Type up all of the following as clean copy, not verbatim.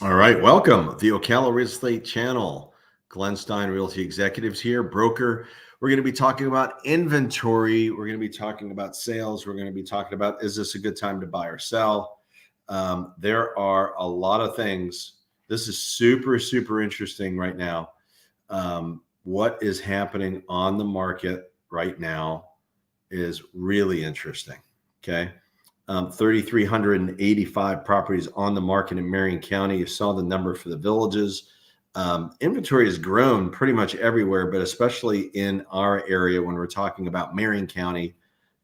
All right, welcome the Ocala Real Estate channel. Glenn Stein, Realty Executives here, broker. We're going to be talking about inventory. We're going to be talking about sales. We're going to be talking about, is this a good time to buy or sell? There are a lot of things. This is super interesting right now. What is happening on the market right now is really interesting. Okay. 3,385 properties on the market in Marion County. You saw the number for the villages. Inventory has grown pretty much everywhere, but especially in our area when we're talking about Marion County,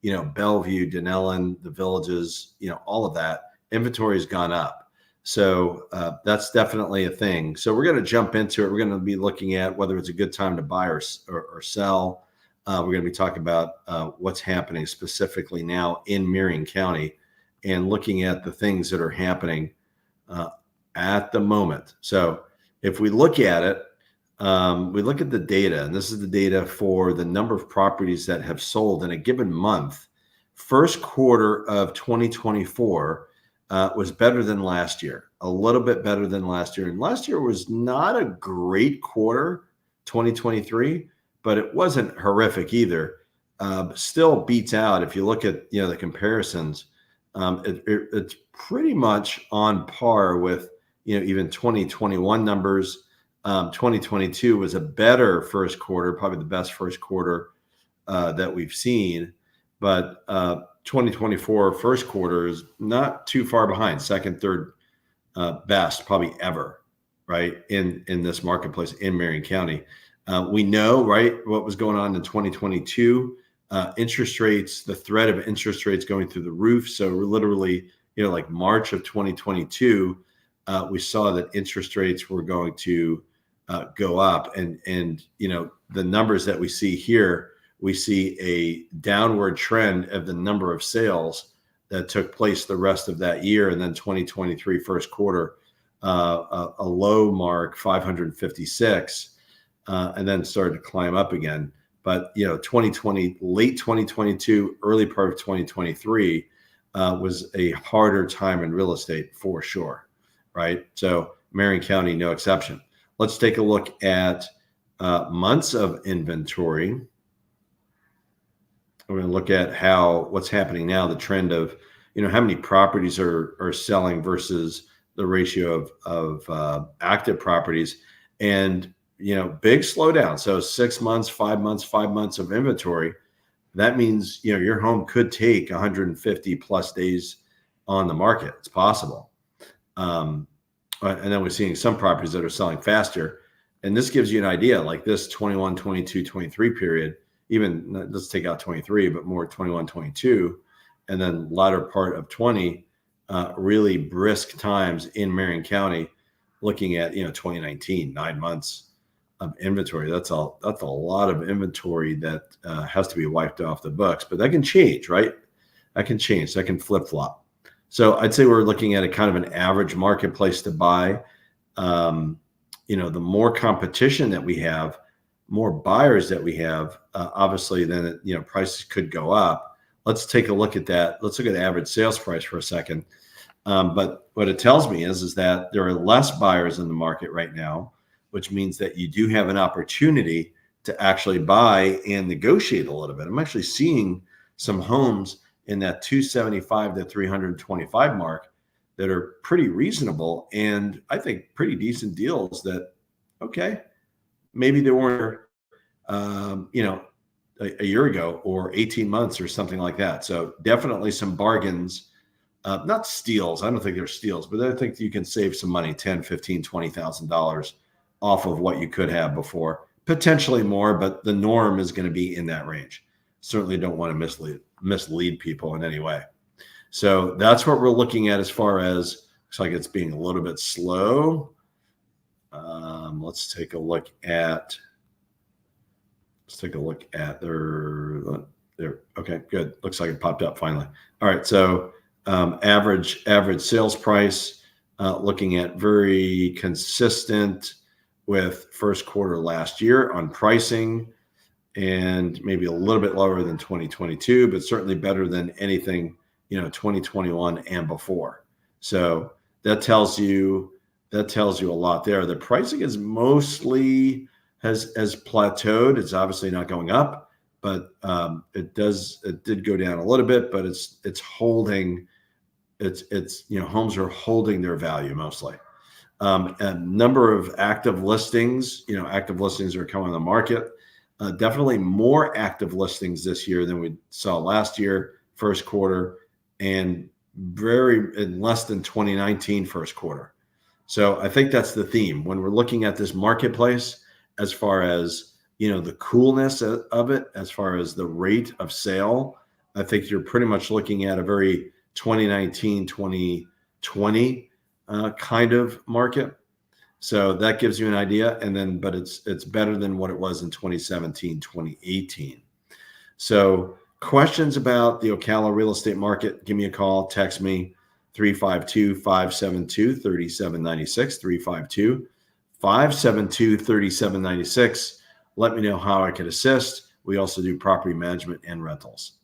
Bellevue, Denellen, the villages, all of that. Inventory has gone up. So that's definitely a thing. So we're going to jump into it. We're going to be looking at whether it's a good time to buy or sell. We're going to be talking about what's happening specifically now in Marion County and looking at the things that are happening at the moment. So if we look at it, we look at the data, and this is the data for the number of properties that have sold in a given month. First quarter of 2024 was better than last year, a little bit better than last year. And last year was not a great quarter, 2023. But it wasn't horrific either. Still beats out. If you look at the comparisons, it's pretty much on par with even 2021 numbers. 2022 was a better first quarter, probably the best first quarter that we've seen. But 2024 first quarter is not too far behind, second, third best probably ever, right, in this marketplace in Marion County. We know, right, what was going on in 2022, interest rates, the threat of interest rates going through the roof. So we're literally, like March of 2022, we saw that interest rates were going to go up. And the numbers that we see here, we see a downward trend of the number of sales that took place the rest of that year. And then 2023 first quarter, a low mark, 556. And then started to climb up again. But 2020, late 2022, early part of 2023 was a harder time in real estate for sure, right? So Marion County, no exception. Let's take a look at months of inventory. We're going to look at what's happening now, the trend of how many properties are selling versus the ratio of active properties. And big slowdown. So 6 months, 5 months, 5 months of inventory. That means, your home could take 150 plus days on the market. It's possible. And then we're seeing some properties that are selling faster. And this gives you an idea, like this 21, 22, 23 period, even let's take out 23, but more 21, 22, and then latter part of 20, really brisk times in Marion County, looking at, 2019, 9 months of inventory. That's a lot of inventory that has to be wiped off the books, but that can change, right? That can change. That can flip flop. So I'd say we're looking at a kind of an average marketplace to buy. The more competition that we have, more buyers that we have, obviously, then prices could go up. Let's take a look at that. Let's look at the average sales price for a second. But what it tells me is that there are less buyers in the market right now, which means that you do have an opportunity to actually buy and negotiate a little bit. I'm actually seeing some homes in that 275 to 325 mark that are pretty reasonable, and I think pretty decent deals that, okay, maybe they weren't, a year ago or 18 months or something like that. So definitely some bargains, not steals. I don't think they're steals, but I think you can save some money, $10, $15, $20,000 off of what you could have before, potentially more, but the norm is going to be in that range. Certainly don't want to mislead people in any way. So that's what we're looking at as far as, looks like it's being a little bit slow. Let's take a look at there. Okay, good. Looks like it popped up finally. All right. So average sales price, looking at very consistent with first quarter last year on pricing, and maybe a little bit lower than 2022, but certainly better than anything, 2021 and before. So that tells you that tells you a lot there. The pricing is mostly has plateaued. It's obviously not going up, but it did go down a little bit, but it's holding. It's homes are holding their value mostly. A number of active listings. Active listings are coming on the market. Definitely more active listings this year than we saw last year, first quarter, and in less than 2019 first quarter. So I think that's the theme when we're looking at this marketplace, as far as the coolness of it, as far as the rate of sale. I think you're pretty much looking at a very 2019, 2020 kind of market. So that gives you an idea. But it's better than what it was in 2017, 2018. So questions about the Ocala real estate market, give me a call, text me, 352-572-3796, 352-572-3796. Let me know how I could assist. We also do property management and rentals.